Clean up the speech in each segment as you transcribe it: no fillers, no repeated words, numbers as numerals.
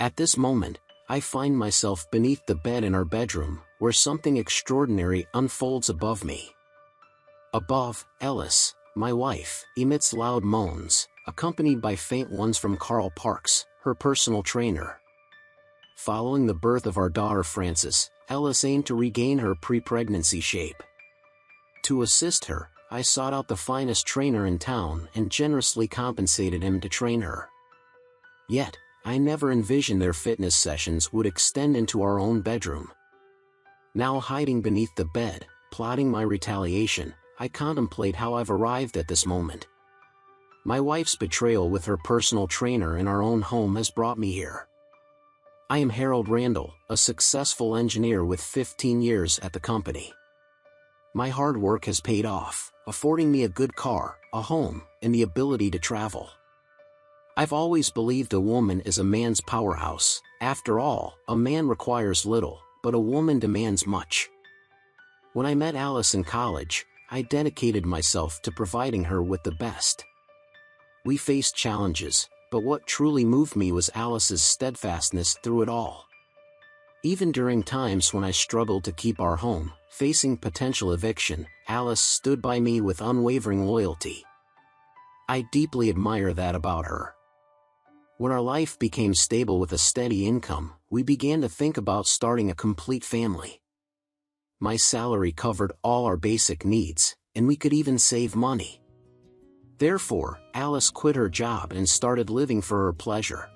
At this moment, I find myself beneath the bed in our bedroom, where something extraordinary unfolds above me. Above, Ellis, my wife, emits loud moans, accompanied by faint ones from Carl Parks, her personal trainer. Following the birth of our daughter Frances, Ellis aimed to regain her pre-pregnancy shape. To assist her, I sought out the finest trainer in town and generously compensated him to train her. Yet, I never envisioned their fitness sessions would extend into our own bedroom. Now hiding beneath the bed, plotting my retaliation, I contemplate how I've arrived at this moment. My wife's betrayal with her personal trainer in our own home has brought me here. I am Harold Randall, a successful engineer with 15 years at the company. My hard work has paid off, affording me a good car, a home, and the ability to travel. I've always believed a woman is a man's powerhouse. After all, a man requires little, but a woman demands much. When I met Alice in college, I dedicated myself to providing her with the best. We faced challenges, but what truly moved me was Alice's steadfastness through it all. Even during times when I struggled to keep our home, facing potential eviction, Alice stood by me with unwavering loyalty. I deeply admire that about her. When our life became stable with a steady income, we began to think about starting a complete family. My salary covered all our basic needs, and we could even save money. Therefore, Alice quit her job and started living for her pleasure.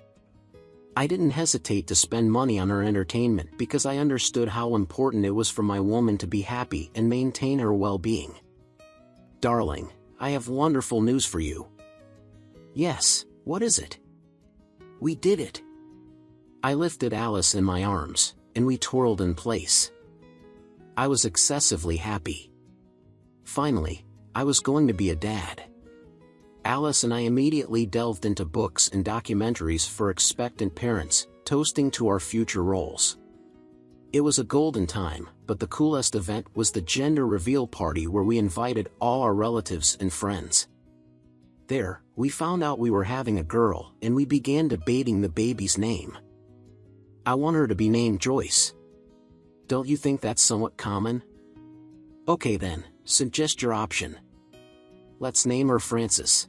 I didn't hesitate to spend money on her entertainment because I understood how important it was for my woman to be happy and maintain her well-being. Darling, I have wonderful news for you. Yes, what is it? We did it. I lifted Alice in my arms, and we twirled in place. I was excessively happy. Finally, I was going to be a dad. Alice and I immediately delved into books and documentaries for expectant parents, toasting to our future roles. It was a golden time, but the coolest event was the gender reveal party where we invited all our relatives and friends. There, we found out we were having a girl, and we began debating the baby's name. I want her to be named Joyce. Don't you think that's somewhat common? Okay then, suggest your option. Let's name her Frances.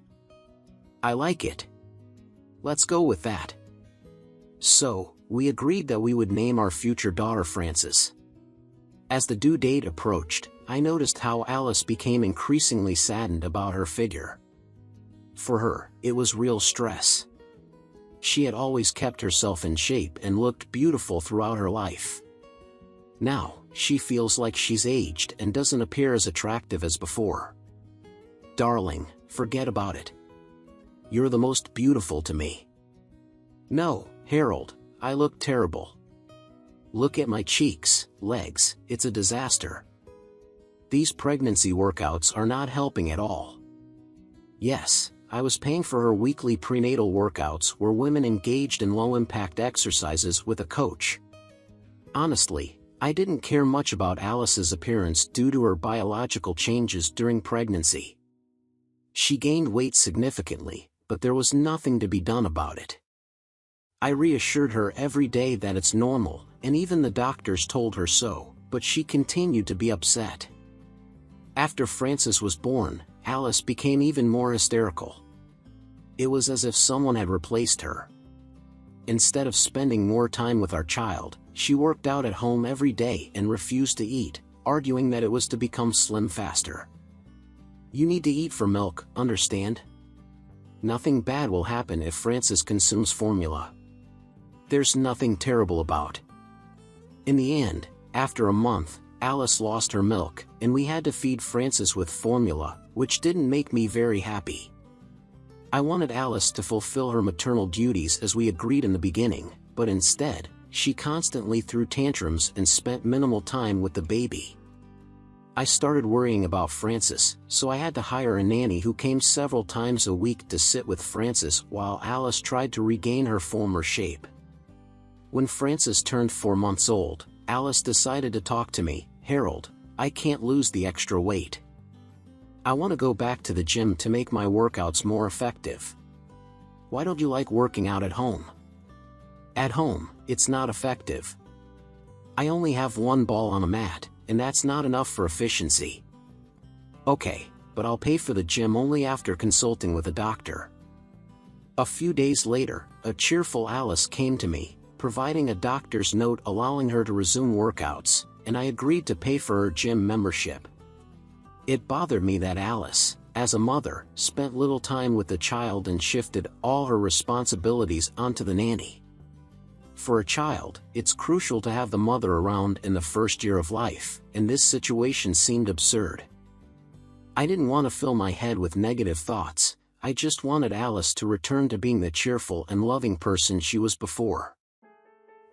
I like it. Let's go with that. So, we agreed that we would name our future daughter Frances. As the due date approached, I noticed how Alice became increasingly saddened about her figure. For her, it was real stress. She had always kept herself in shape and looked beautiful throughout her life. Now, she feels like she's aged and doesn't appear as attractive as before. Darling, forget about it. You're the most beautiful to me. No, Harold, I look terrible. Look at my cheeks, legs, it's a disaster. These pregnancy workouts are not helping at all. Yes, I was paying for her weekly prenatal workouts where women engaged in low-impact exercises with a coach. Honestly, I didn't care much about Alice's appearance due to her biological changes during pregnancy. She gained weight significantly, but there was nothing to be done about it. I reassured her every day that it's normal, and even the doctors told her so, but she continued to be upset. After Frances was born, Alice became even more hysterical. It was as if someone had replaced her. Instead of spending more time with our child, she worked out at home every day and refused to eat, arguing that it was to become slim faster. You need to eat for milk, understand? Nothing bad will happen if Frances consumes formula. There's nothing terrible about. In the end, after a month, Alice lost her milk, and we had to feed Frances with formula, which didn't make me very happy. I wanted Alice to fulfill her maternal duties as we agreed in the beginning, but instead, she constantly threw tantrums and spent minimal time with the baby. I started worrying about Frances, so I had to hire a nanny who came several times a week to sit with Frances while Alice tried to regain her former shape. When Frances turned 4 months old, Alice decided to talk to me. Harold, I can't lose the extra weight. I want to go back to the gym to make my workouts more effective. Why don't you like working out at home? At home, it's not effective. I only have one ball on a mat, and that's not enough for efficiency. Okay, but I'll pay for the gym only after consulting with a doctor. A few days later, a cheerful Alice came to me, providing a doctor's note allowing her to resume workouts, and I agreed to pay for her gym membership. It bothered me that Alice, as a mother, spent little time with the child and shifted all her responsibilities onto the nanny. For a child, it's crucial to have the mother around in the first year of life, and this situation seemed absurd. I didn't want to fill my head with negative thoughts. I just wanted Alice to return to being the cheerful and loving person she was before.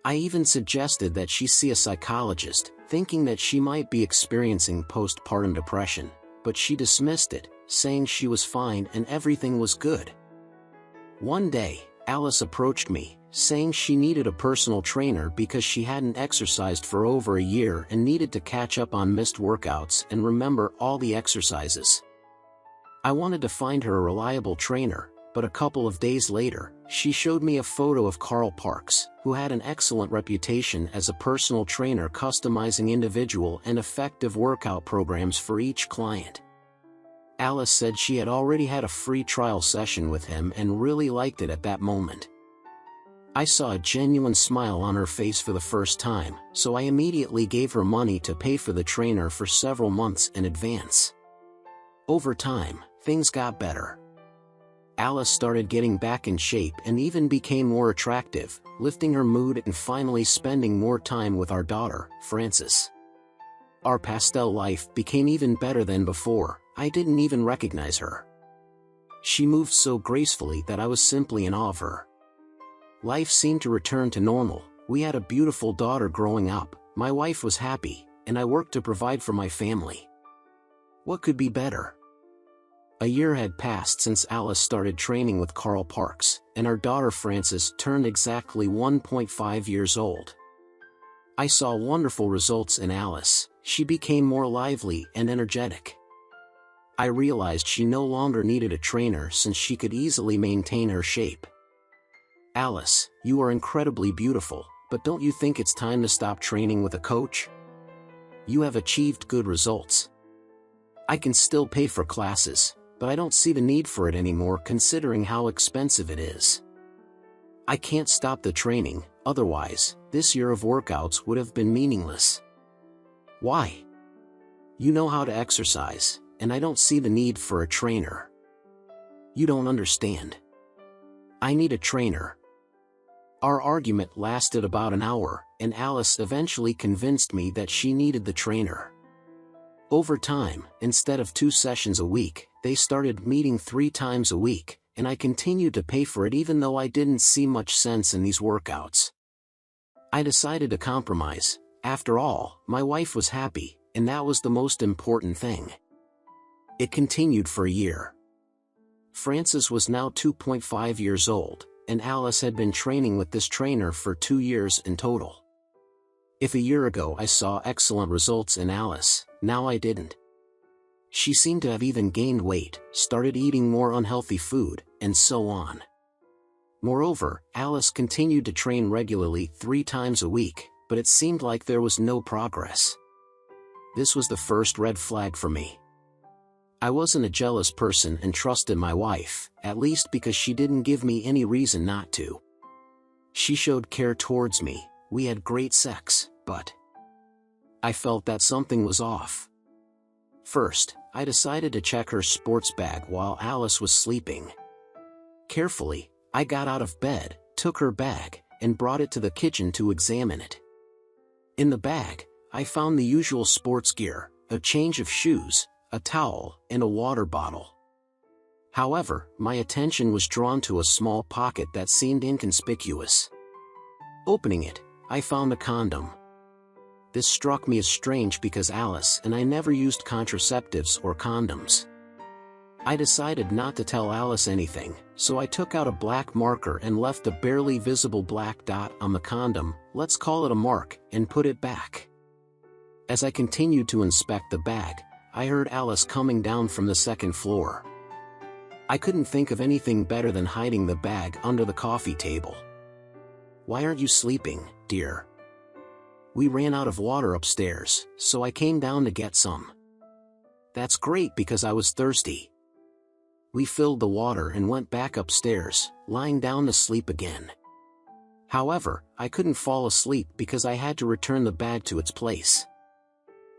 I even suggested that she see a psychologist, thinking that she might be experiencing postpartum depression, but she dismissed it, saying she was fine and everything was good. One day, Alice approached me, saying she needed a personal trainer because she hadn't exercised for over a year and needed to catch up on missed workouts and remember all the exercises. I wanted to find her a reliable trainer, but a couple of days later, she showed me a photo of Carl Parks, who had an excellent reputation as a personal trainer customizing individual and effective workout programs for each client. Alice said she had already had a free trial session with him and really liked it at that moment. I saw a genuine smile on her face for the first time, so I immediately gave her money to pay for the trainer for several months in advance. Over time, things got better. Alice started getting back in shape and even became more attractive, lifting her mood and finally spending more time with our daughter, Frances. Our pastel life became even better than before. I didn't even recognize her. She moved so gracefully that I was simply in awe of her. Life seemed to return to normal. We had a beautiful daughter growing up, my wife was happy, and I worked to provide for my family. What could be better? A year had passed since Alice started training with Carl Parks, and our daughter Frances turned exactly 1.5 years old. I saw wonderful results in Alice. She became more lively and energetic. I realized she no longer needed a trainer since she could easily maintain her shape. Alice, you are incredibly beautiful, but don't you think it's time to stop training with a coach? You have achieved good results. I can still pay for classes, but I don't see the need for it anymore considering how expensive it is. I can't stop the training, otherwise, this year of workouts would have been meaningless. Why? You know how to exercise, and I don't see the need for a trainer. You don't understand. I need a trainer. Our argument lasted about an hour, and Alice eventually convinced me that she needed the trainer. Over time, instead of 2 sessions a week, they started meeting 3 times a week, and I continued to pay for it even though I didn't see much sense in these workouts. I decided to compromise. After all, my wife was happy, and that was the most important thing. It continued for a year. Frances was now 2.5 years old, and Alice had been training with this trainer for 2 years in total. If a year ago I saw excellent results in Alice, now I didn't. She seemed to have even gained weight, started eating more unhealthy food, and so on. Moreover, Alice continued to train regularly 3 times a week, but it seemed like there was no progress. This was the first red flag for me. I wasn't a jealous person and trusted my wife, at least because she didn't give me any reason not to. She showed care towards me, we had great sex, but I felt that something was off. First, I decided to check her sports bag while Alice was sleeping. Carefully, I got out of bed, took her bag, and brought it to the kitchen to examine it. In the bag, I found the usual sports gear, a change of shoes, a towel, and a water bottle. However, my attention was drawn to a small pocket that seemed inconspicuous. Opening it, I found a condom. This struck me as strange because Alice and I never used contraceptives or condoms. I decided not to tell Alice anything, so I took out a black marker and left a barely visible black dot on the condom, let's call it a mark, and put it back. As I continued to inspect the bag, I heard Alice coming down from the 2nd floor. I couldn't think of anything better than hiding the bag under the coffee table. "Why aren't you sleeping, dear?" "We ran out of water upstairs, so I came down to get some." "That's great because I was thirsty." We filled the water and went back upstairs, lying down to sleep again. However, I couldn't fall asleep because I had to return the bag to its place.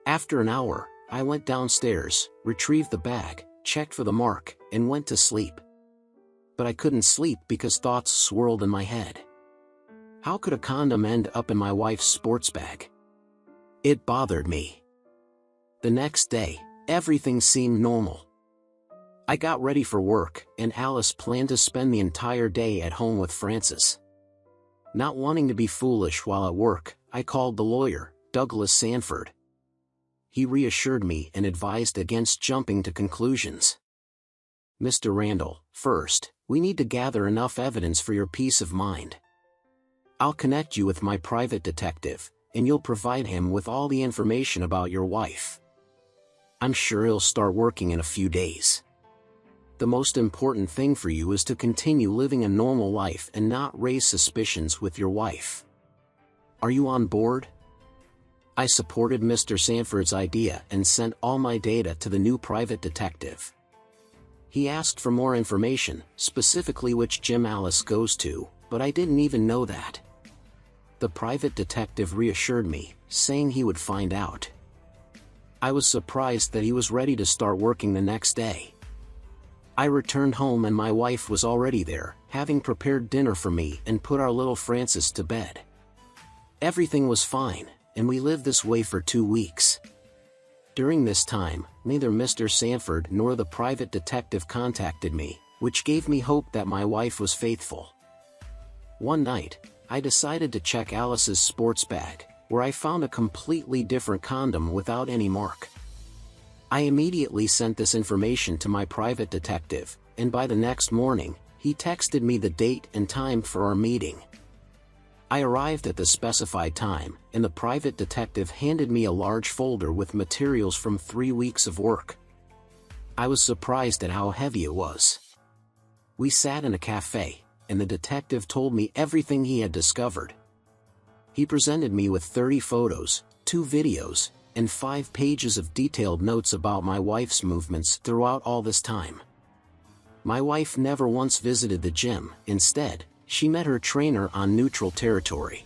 After an hour, I went downstairs, retrieved the bag, checked for the mark, and went to sleep. But I couldn't sleep because thoughts swirled in my head. How could a condom end up in my wife's sports bag? It bothered me. The next day, everything seemed normal. I got ready for work, and Alice planned to spend the entire day at home with Francis. Not wanting to be foolish while at work, I called the lawyer, Douglas Sanford. He reassured me and advised against jumping to conclusions. "Mr. Randall, first, we need to gather enough evidence for your peace of mind. I'll connect you with my private detective, and you'll provide him with all the information about your wife. I'm sure he'll start working in a few days. The most important thing for you is to continue living a normal life and not raise suspicions with your wife. Are you on board?" I supported Mr. Sanford's idea and sent all my data to the new private detective. He asked for more information, specifically which gym Alice goes to, but I didn't even know that. The private detective reassured me, saying he would find out. I was surprised that he was ready to start working the next day. I returned home and my wife was already there, having prepared dinner for me and put our little Francis to bed. Everything was fine, and we lived this way for 2 weeks. During this time, neither Mr. Sanford nor the private detective contacted me, which gave me hope that my wife was faithful. One night, I decided to check Alice's sports bag, where I found a completely different condom without any mark. I immediately sent this information to my private detective, and by the next morning, he texted me the date and time for our meeting. I arrived at the specified time, and the private detective handed me a large folder with materials from 3 weeks of work. I was surprised at how heavy it was. We sat in a cafe, and the detective told me everything he had discovered. He presented me with 30 photos, 2 videos, and 5 pages of detailed notes about my wife's movements throughout all this time. My wife never once visited the gym. Instead, she met her trainer on neutral territory.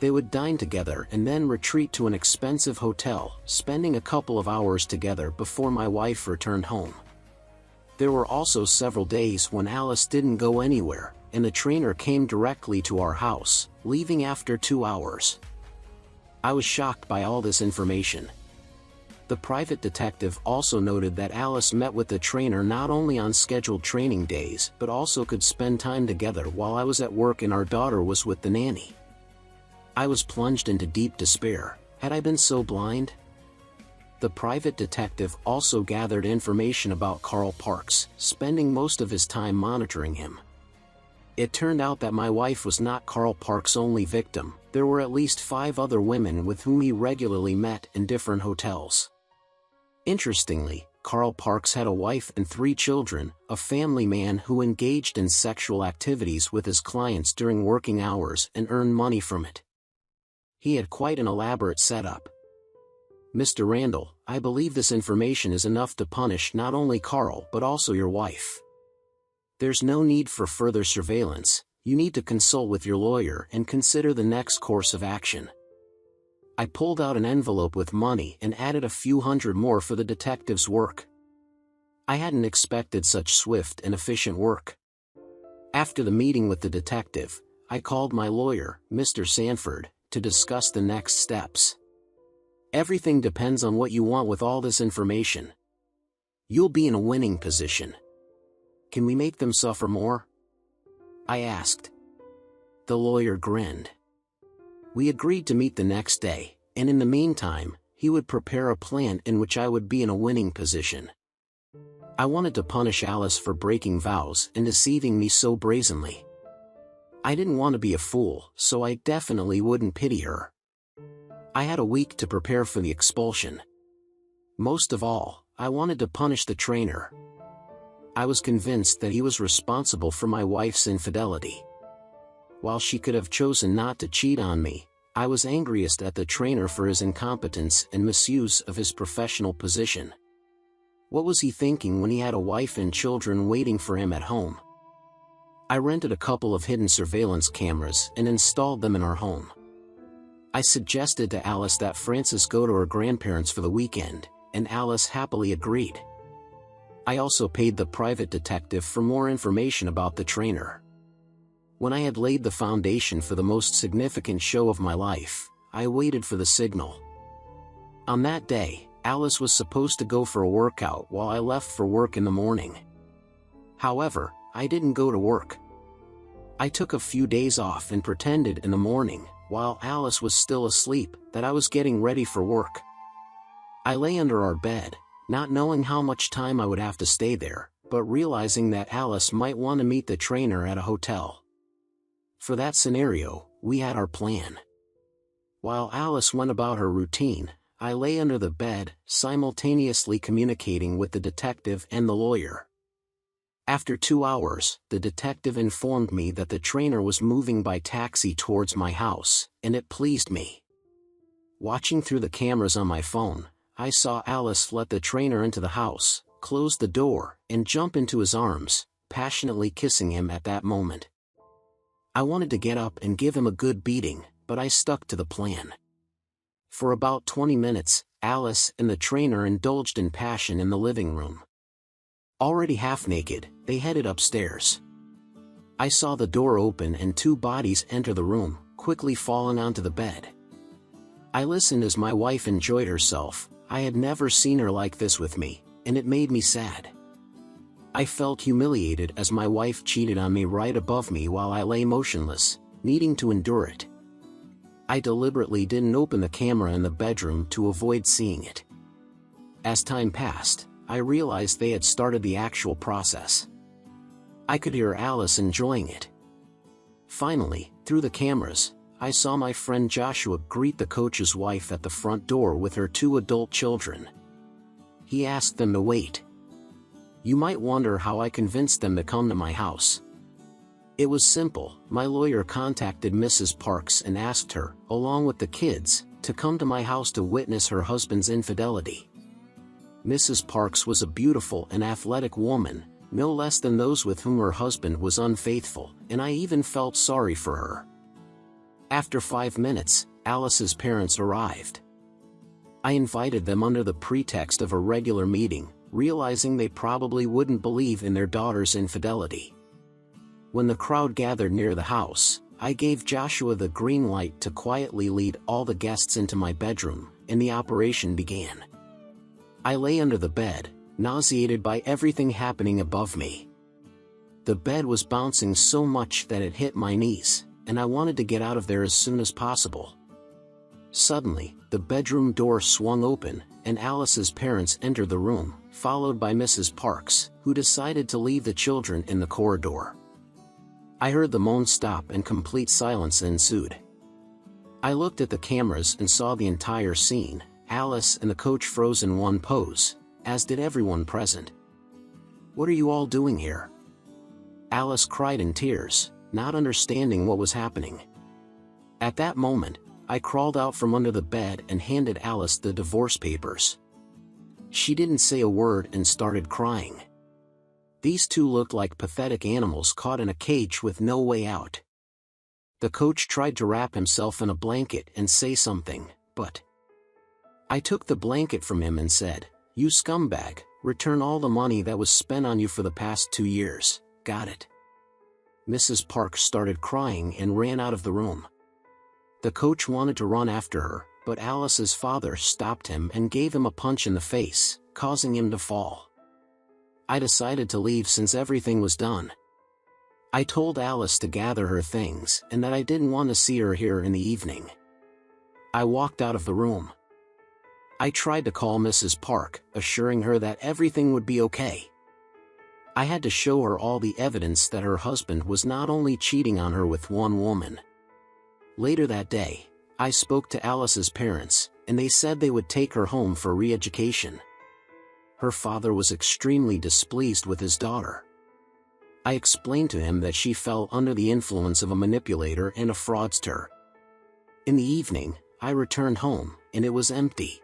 They would dine together and then retreat to an expensive hotel, spending a couple of hours together before my wife returned home. There were also several days when Alice didn't go anywhere, and the trainer came directly to our house, leaving after 2 hours. I was shocked by all this information. The private detective also noted that Alice met with the trainer not only on scheduled training days but also could spend time together while I was at work and our daughter was with the nanny. I was plunged into deep despair. Had I been so blind? The private detective also gathered information about Carl Parks, spending most of his time monitoring him. It turned out that my wife was not Carl Parks' only victim. There were at least 5 other women with whom he regularly met in different hotels. Interestingly, Carl Parks had a wife and 3 children, a family man who engaged in sexual activities with his clients during working hours and earned money from it. He had quite an elaborate setup. Mr. Randall, I believe this information is enough to punish not only Carl but also your wife. There's no need for further surveillance. You need to consult with your lawyer and consider the next course of action. I pulled out an envelope with money and added a few hundred more for the detective's work. I hadn't expected such swift and efficient work. After the meeting with the detective, I called my lawyer, Mr. Sanford, to discuss the next steps. Everything depends on what you want with all this information. You'll be in a winning position. Can we make them suffer more? I asked. The lawyer grinned. We agreed to meet the next day, and in the meantime, he would prepare a plan in which I would be in a winning position. I wanted to punish Alice for breaking vows and deceiving me so brazenly. I didn't want to be a fool, so I definitely wouldn't pity her. I had a week to prepare for the expulsion. Most of all, I wanted to punish the trainer. I was convinced that he was responsible for my wife's infidelity. While she could have chosen not to cheat on me, I was angriest at the trainer for his incompetence and misuse of his professional position. What was he thinking when he had a wife and children waiting for him at home? I rented a couple of hidden surveillance cameras and installed them in our home. I suggested to Alice that Frances go to her grandparents for the weekend, and Alice happily agreed. I also paid the private detective for more information about the trainer. When I had laid the foundation for the most significant show of my life, I waited for the signal. On that day, Alice was supposed to go for a workout while I left for work in the morning. However, I didn't go to work. I took a few days off and pretended in the morning, while Alice was still asleep, that I was getting ready for work. I lay under our bed, not knowing how much time I would have to stay there, but realizing that Alice might want to meet the trainer at a hotel. For that scenario, we had our plan. While Alice went about her routine, I lay under the bed, simultaneously communicating with the detective and the lawyer. After 2 hours, the detective informed me that the trainer was moving by taxi towards my house, and it pleased me. Watching through the cameras on my phone, I saw Alice let the trainer into the house, close the door, and jump into his arms, passionately kissing him at that moment. I wanted to get up and give him a good beating, but I stuck to the plan. For about 20 minutes, Alice and the trainer indulged in passion in the living room. Already half naked, they headed upstairs. I saw the door open and 2 bodies enter the room, quickly falling onto the bed. I listened as my wife enjoyed herself. I had never seen her like this with me, and it made me sad. I felt humiliated as my wife cheated on me right above me while I lay motionless, needing to endure it. I deliberately didn't open the camera in the bedroom to avoid seeing it. As time passed, I realized they had started the actual process. I could hear Alice enjoying it. Finally, through the cameras, I saw my friend Joshua greet the coach's wife at the front door with her 2 adult children. He asked them to wait. You might wonder how I convinced them to come to my house. It was simple. My lawyer contacted Mrs. Parks and asked her, along with the kids, to come to my house to witness her husband's infidelity. Mrs. Parks was a beautiful and athletic woman, no less than those with whom her husband was unfaithful, and I even felt sorry for her. After 5 minutes, Alice's parents arrived. I invited them under the pretext of a regular meeting, realizing they probably wouldn't believe in their daughter's infidelity. When the crowd gathered near the house, I gave Joshua the green light to quietly lead all the guests into my bedroom, and the operation began. I lay under the bed, nauseated by everything happening above me. The bed was bouncing so much that it hit my knees, and I wanted to get out of there as soon as possible. Suddenly, the bedroom door swung open, and Alice's parents entered the room, followed by Mrs. Parks, who decided to leave the children in the corridor. I heard the moan stop and complete silence ensued. I looked at the cameras and saw the entire scene. Alice and the coach froze in one pose, as did everyone present. "What are you all doing here?" Alice cried in tears, not understanding what was happening. At that moment, I crawled out from under the bed and handed Alice the divorce papers. She didn't say a word and started crying. These 2 looked like pathetic animals caught in a cage with no way out. The coach tried to wrap himself in a blanket and say something, but I took the blanket from him and said, "You scumbag, return all the money that was spent on you for the past 2 years, got it?" Mrs. Parks started crying and ran out of the room. The coach wanted to run after her, but Alice's father stopped him and gave him a punch in the face, causing him to fall. I decided to leave since everything was done. I told Alice to gather her things and that I didn't want to see her here in the evening. I walked out of the room. I tried to call Mrs. Park, assuring her that everything would be okay. I had to show her all the evidence that her husband was not only cheating on her with 1 woman. Later that day, I spoke to Alice's parents, and they said they would take her home for re-education. Her father was extremely displeased with his daughter. I explained to him that she fell under the influence of a manipulator and a fraudster. In the evening, I returned home, and it was empty.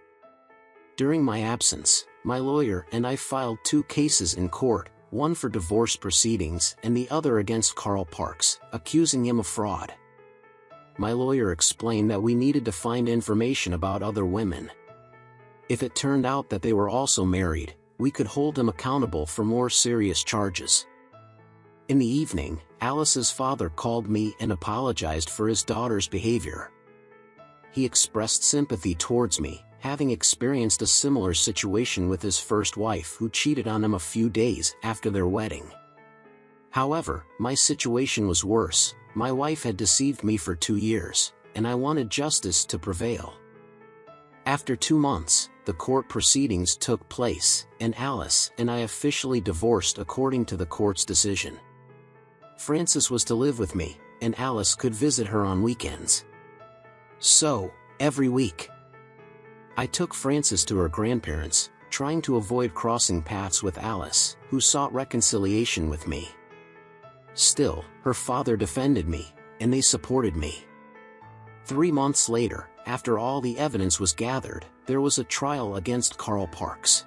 During my absence, my lawyer and I filed 2 cases in court, one for divorce proceedings and the other against Carl Parks, accusing him of fraud. My lawyer explained that we needed to find information about other women. If it turned out that they were also married, we could hold them accountable for more serious charges. In the evening, Alice's father called me and apologized for his daughter's behavior. He expressed sympathy towards me, having experienced a similar situation with his first wife who cheated on him a few days after their wedding. However, my situation was worse. My wife had deceived me for 2 years, and I wanted justice to prevail. After 2 months, the court proceedings took place, and Alice and I officially divorced according to the court's decision. Frances was to live with me, and Alice could visit her on weekends. So, every week, I took Frances to her grandparents, trying to avoid crossing paths with Alice, who sought reconciliation with me. Still, her father defended me, and they supported me. 3 months later, after all the evidence was gathered, there was a trial against Carl Parks.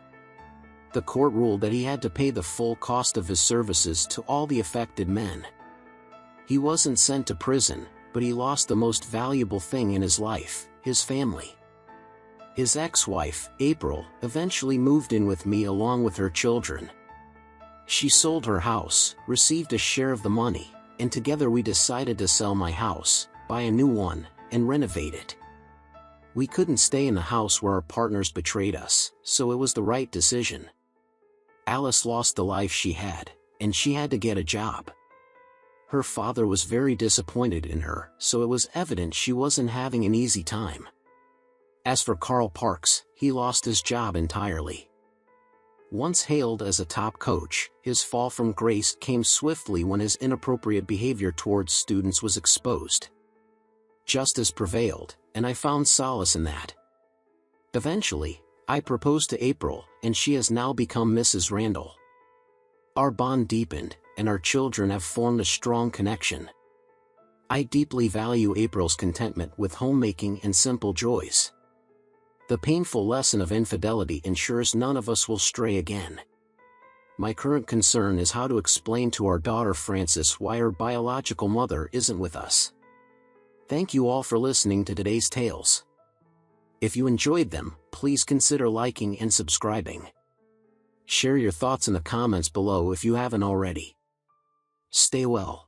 The court ruled that he had to pay the full cost of his services to all the affected men. He wasn't sent to prison, but he lost the most valuable thing in his life, his family. His ex-wife, April, eventually moved in with me along with her children. She sold her house, received a share of the money, and together we decided to sell my house, buy a new one, and renovate it. We couldn't stay in the house where our partners betrayed us, so it was the right decision. Alice lost the life she had, and she had to get a job. Her father was very disappointed in her, so it was evident she wasn't having an easy time. As for Carl Parks, he lost his job entirely. Once hailed as a top coach, his fall from grace came swiftly when his inappropriate behavior towards students was exposed. Justice prevailed, and I found solace in that. Eventually, I proposed to April, and she has now become Mrs. Randall. Our bond deepened, and our children have formed a strong connection. I deeply value April's contentment with homemaking and simple joys. The painful lesson of infidelity ensures none of us will stray again. My current concern is how to explain to our daughter Frances why her biological mother isn't with us. Thank you all for listening to today's tales. If you enjoyed them, please consider liking and subscribing. Share your thoughts in the comments below if you haven't already. Stay well.